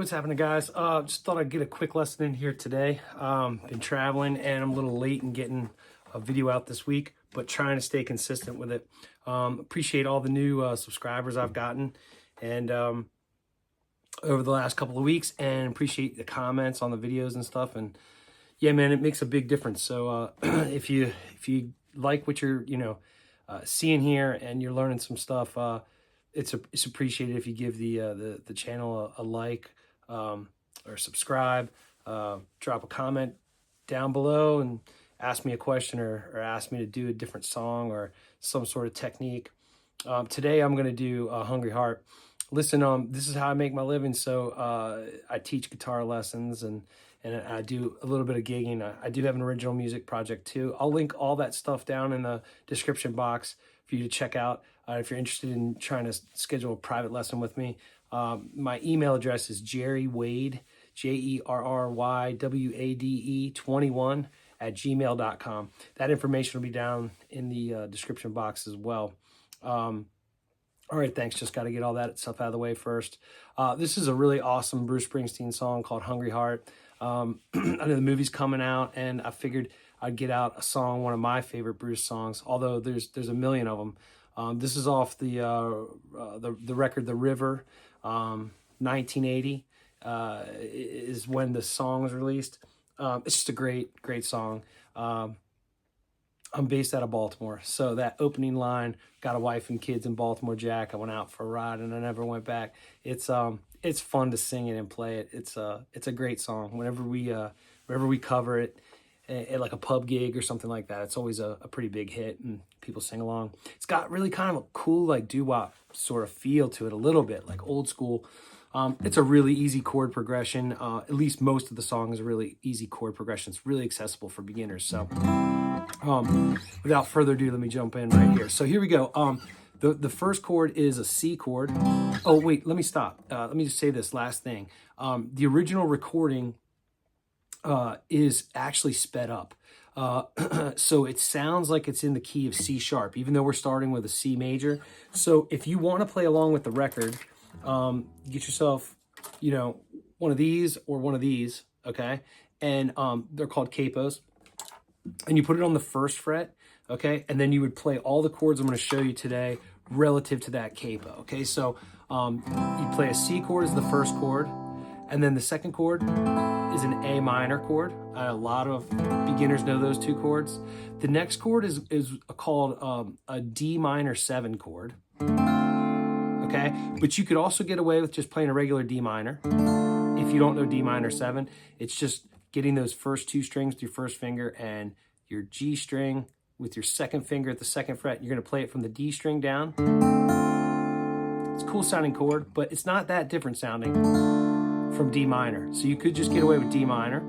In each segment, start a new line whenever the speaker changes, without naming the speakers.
what's happening, guys? Just thought I'd get a quick lesson in here today. Been traveling and I'm a little late in getting a video out this week, but trying to stay consistent with it. Appreciate all the new subscribers I've gotten and over the last couple of weeks, and appreciate the comments on the videos and stuff. And yeah, man, it makes a big difference. So if you like what you're seeing here and you're learning some stuff, it's appreciated if you give the channel a like or subscribe. Drop a comment down below and ask me a question or ask me to do a different song or some sort of technique. Today I'm going to do Hungry Heart. Listen, this is how I make my living. So I teach guitar lessons and I do a little bit of gigging. I do have an original music project too. I'll link all that stuff down in the description box for you to check out if you're interested in trying to schedule a private lesson with me. My email address is jerry-wade, JERRYWADE 21 @gmail.com. That information will be down in the description box as well. All right, thanks. Just got to get all that stuff out of the way first. This is a really awesome Bruce Springsteen song called Hungry Heart. I know the movie's coming out, and I figured I'd get out a song, one of my favorite Bruce songs, although there's a million of them. This is off the record The River, 1980 is when the song was released. It's just a great song. I'm based out of Baltimore, so that opening line, got a wife and kids in Baltimore, Jack. I went out for a ride and I never went back. It's fun to sing it and play it. It's a great song. Whenever we cover it at like a pub gig or something like that, it's always a pretty big hit and people sing along. It's got really kind of a cool like doo-wop sort of feel to it, a little bit like old school. It's a really easy chord progression. At least most of the song is a really easy chord progression. It's really accessible for beginners. So without further ado, let me jump in right here. So here we go. The first chord is a C chord. Oh, wait, let me stop. Let me just say this last thing. The original recording is actually sped up. So it sounds like it's in the key of C sharp, even though we're starting with a C major. So if you want to play along with the record, get yourself, one of these or one of these, okay? And they're called capos. And you put it on the first fret, okay? And then you would play all the chords I'm going to show you today relative to that capo, okay? So you play a C chord as the first chord, and then the second chord is an A minor chord. A lot of beginners know those two chords. The next chord is called a D minor 7 chord, okay? But you could also get away with just playing a regular D minor. If you don't know D minor 7, it's just getting those first two strings with your first finger and your G string with your second finger at the second fret. You're going to play it from the D string down. It's a cool sounding chord, but it's not that different sounding from D minor. So you could just get away with D minor.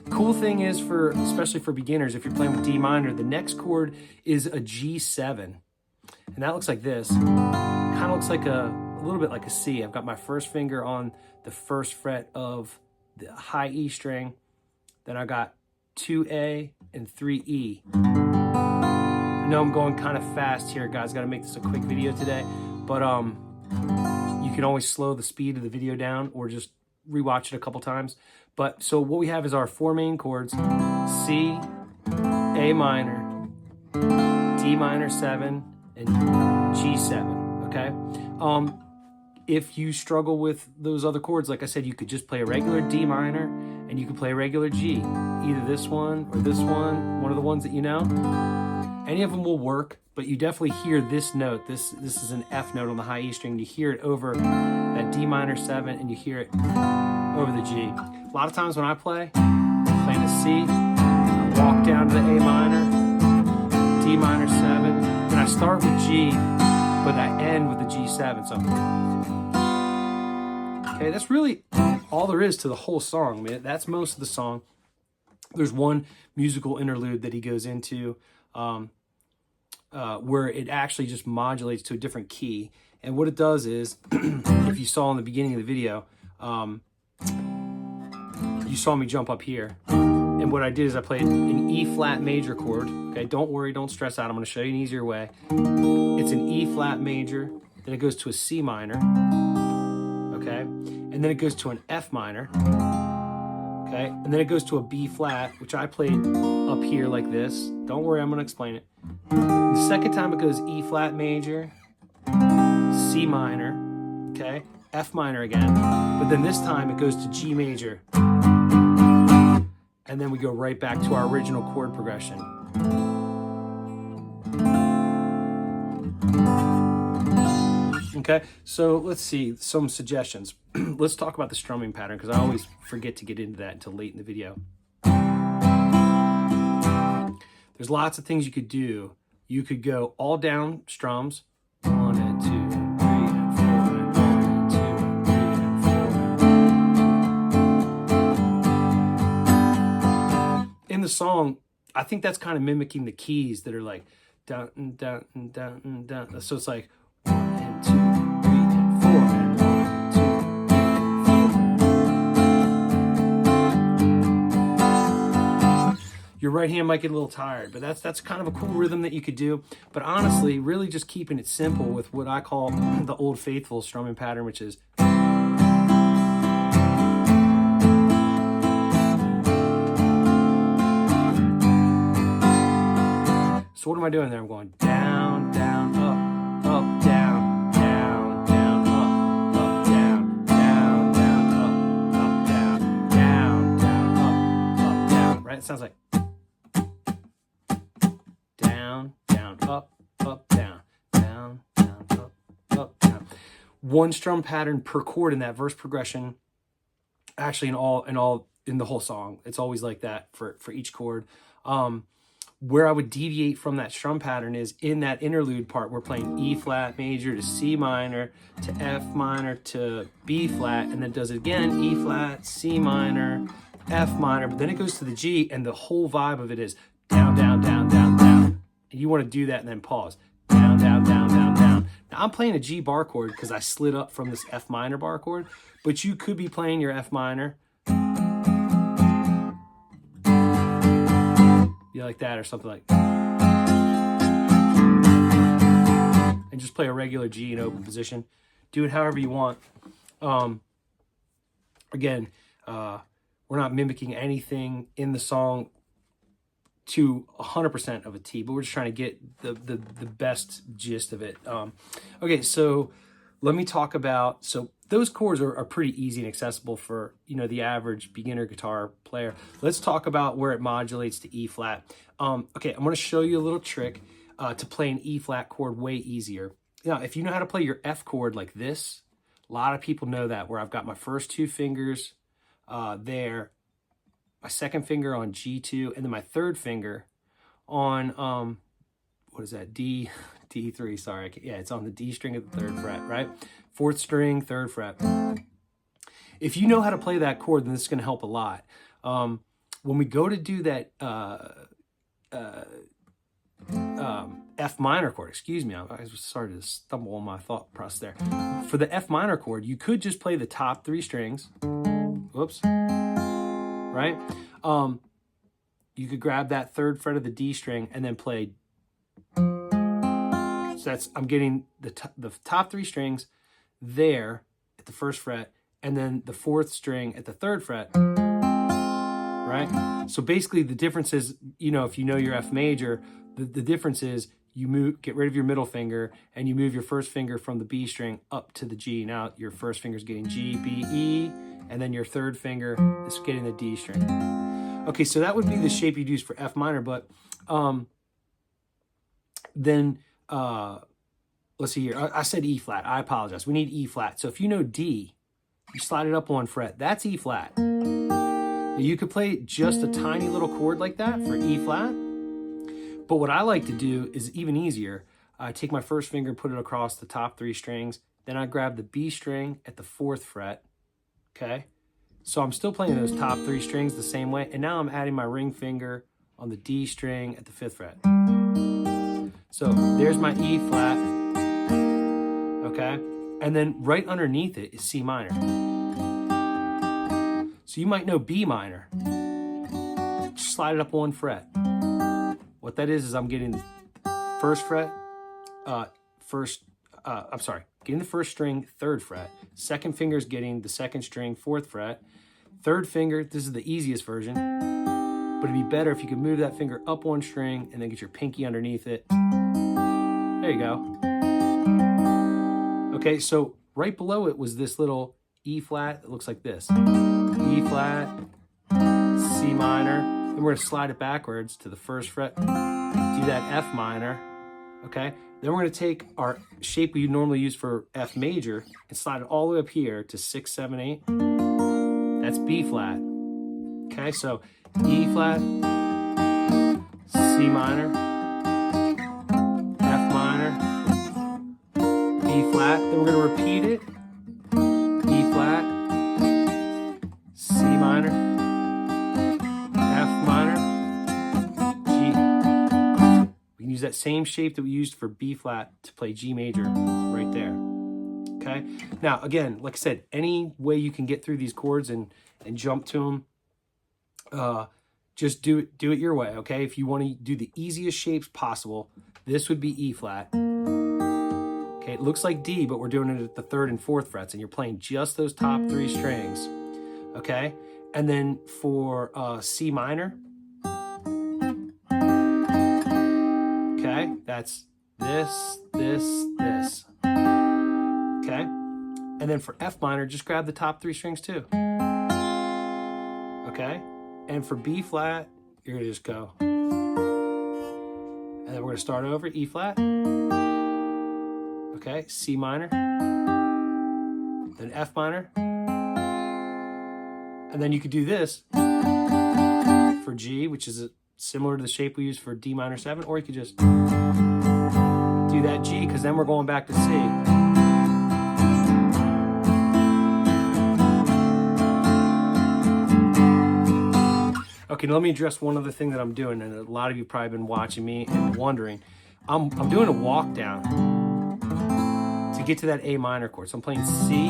Cool thing is, especially for beginners, if you're playing with D minor, the next chord is a G7. And that looks like this. Kind of looks like a little bit like a C. I've got my first finger on the first fret of the high E string. Then I got 2A and 3E. I know I'm going kind of fast here, guys. Got to make this a quick video today. But you can always slow the speed of the video down or just rewatch it a couple times. But so what we have is our four main chords: C, A minor, D minor 7, and G7, okay? If you struggle with those other chords, like I said, you could just play a regular D minor and you could play a regular G. Either this one or this one of the ones that you know. Any of them will work, but you definitely hear this note. This is an F note on the high E string. You hear it over that D minor 7 and you hear it over the G. A lot of times when I play, I'm playing a C, I walk down to the A minor, D minor 7, and I start with G, but I end with the G7. So, okay, that's really all there is to the whole song, man. That's most of the song. There's one musical interlude that he goes into where it actually just modulates to a different key. And what it does is, if you saw in the beginning of the video, you saw me jump up here. And what I did is I played an E flat major chord. Okay, don't worry, don't stress out. I'm going to show you an easier way. It's an E flat major, then it goes to a C minor. okay? And then it goes to an F minor, okay? And then it goes to a B flat, which I played up here like this. Don't worry, I'm gonna explain it. The second time it goes E flat major, C minor, okay? F minor again. But then this time it goes to G major. And then we go right back to our original chord progression. Okay, so let's see some suggestions. Let's talk about the strumming pattern, because I always forget to get into that until late in the video. There's lots of things you could do. You could go all down strums. 1 and 2 and 3 and 4 and 1 and 2 and 3 and 4. In the song, I think that's kind of mimicking the keys that are like down and down and down and down. So it's like 1 and 2 and 3 and 4 and 1 and 2 and 4. Your right hand might get a little tired, but that's kind of a cool rhythm that you could do. But honestly, really just keeping it simple with what I call the Old Faithful strumming pattern, which is so what am I doing there? I'm going down, down, up, up, down, down, down, up, up, down, down, down, up, up, down, down, down, up, up, down. Right? It sounds like down, down, up, down, down, down, up, down. One strum pattern per chord in that verse progression. Actually, in the whole song, it's always like that for each chord. Where I would deviate from that strum pattern is in that interlude part. We're playing E flat major to C minor to F minor to B flat, and then does it again, E flat, C minor, F minor, but then it goes to the G, and the whole vibe of it is down, down, down, down, down. And you want to do that and then pause. Down, down, down, down, down. Now I'm playing a G bar chord because I slid up from this F minor bar chord, but you could be playing your F minor, like that, or something like, and just play a regular G in open position. Do it however you want. Again, we're not mimicking anything in the song to 100% of a T, but we're just trying to get the best gist of it. Okay, so let me talk about, so those chords are pretty easy and accessible for, the average beginner guitar player. Let's talk about where it modulates to E flat. Okay, I'm going to show you a little trick to play an E flat chord way easier. Now, if you know how to play your F chord like this, a lot of people know that, where I've got my first two fingers there, my second finger on G2, and then my third finger on, what is that, D3, sorry. Yeah, it's on the D string of the 3rd fret, right? 4th string, 3rd fret. If you know how to play that chord, then this is going to help a lot. When we go to do that F minor chord, excuse me, I started to stumble on my thought process there. For the F minor chord, you could just play the top 3 strings. Whoops. Right? You could grab that 3rd fret of the D string and then play. So I'm getting the top 3 strings there at the 1st fret, and then the 4th string at the 3rd fret, right? So basically the difference is, if you know your F major, the difference is you get rid of your middle finger, and you move your 1st finger from the B string up to the G. Now your 1st finger is getting G, B, E, and then your 3rd finger is getting the D string. Okay, so that would be the shape you'd use for F minor, but then let's see here. I said E flat. I apologize. We need E flat. So if you know D, you slide it up 1 fret. That's E flat. You could play just a tiny little chord like that for E flat. But what I like to do is even easier. I take my 1st finger, put it across the top 3 strings. Then I grab the B string at the 4th fret. Okay. So I'm still playing those top 3 strings the same way. And now I'm adding my ring finger on the D string at the 5th fret. So there's my E flat, okay? And then right underneath it is C minor. So you might know B minor. Just slide it up 1 fret. What that is I'm getting 1st fret, getting the first string, 3rd fret. Second finger is getting the 2nd string, 4th fret. 3rd finger, this is the easiest version, but it'd be better if you could move that finger up 1 string and then get your pinky underneath it. There you go. Okay, so right below it was this little E flat. It looks like this. E flat, C minor. Then we're gonna slide it backwards to the 1st fret. Do that F minor, okay? Then we're gonna take our shape we normally use for F major and slide it all the way up here to 6, 7, 8. That's B flat. Okay, so E flat, C minor, F minor, B flat. Then we're gonna repeat it. E flat, C minor, F minor, G. We can use that same shape that we used for B flat to play G major right there. Okay. Now, again, like I said, any way you can get through these chords and jump to them, just do it your way. Okay. If you want to do the easiest shapes possible, this would be E flat. Okay. It looks like D, but we're doing it at the 3rd and 4th frets, and you're playing just those top 3 strings. Okay. And then for C minor, okay, that's this, this, this. Okay, and then for F minor, just grab the top 3 strings too. Okay, and for B flat, you're gonna just go. And then we're gonna start over, E flat. Okay, C minor, then F minor. And then you could do this for G, which is similar to the shape we use for D minor 7, or you could just do that G, because then we're going back to C. Okay, now let me address one other thing that I'm doing, and a lot of you probably been watching me and wondering. I'm doing a walk down to get to that A minor chord. So I'm playing C.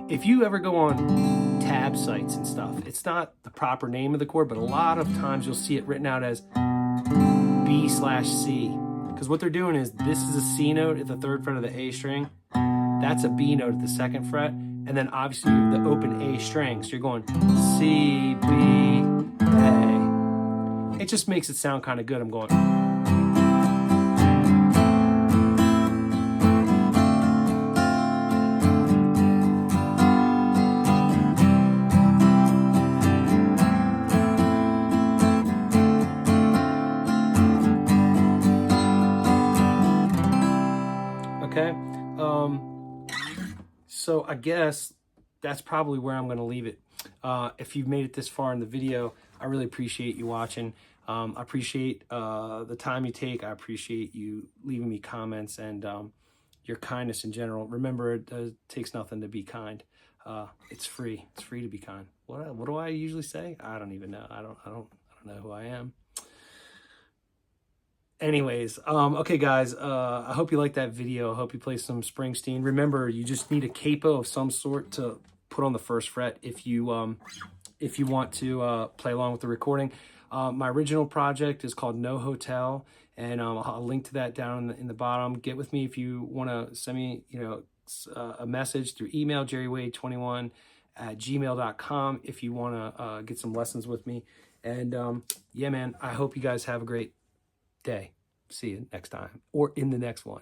If you ever go on tab sites and stuff, it's not the proper name of the chord, but a lot of times you'll see it written out as B/C. Because what they're doing is, this is a C note at the 3rd fret of the A string. That's a B note at the 2nd fret. And then obviously you have the open A string. So you're going C, B, A. It just makes it sound kind of good. I'm going. Okay. So I guess that's probably where I'm going to leave it. If you've made it this far in the video, I really appreciate you watching. I appreciate the time you take. I appreciate you leaving me comments and your kindness in general. Remember, it takes nothing to be kind. It's free. It's free to be kind. What do I usually say? I don't even know. I don't know who I am. Anyways, okay guys, I hope you liked that video. I hope you play some Springsteen. Remember, you just need a capo of some sort to put on the 1st fret if you want to play along with the recording. My original project is called No Hotel, and I'll link to that down in the bottom. Get with me if you want to send me, a message through email, jerrywademusic@gmail.com, if you want to get some lessons with me. And yeah, man, I hope you guys have a great day. See you next time, or in the next one.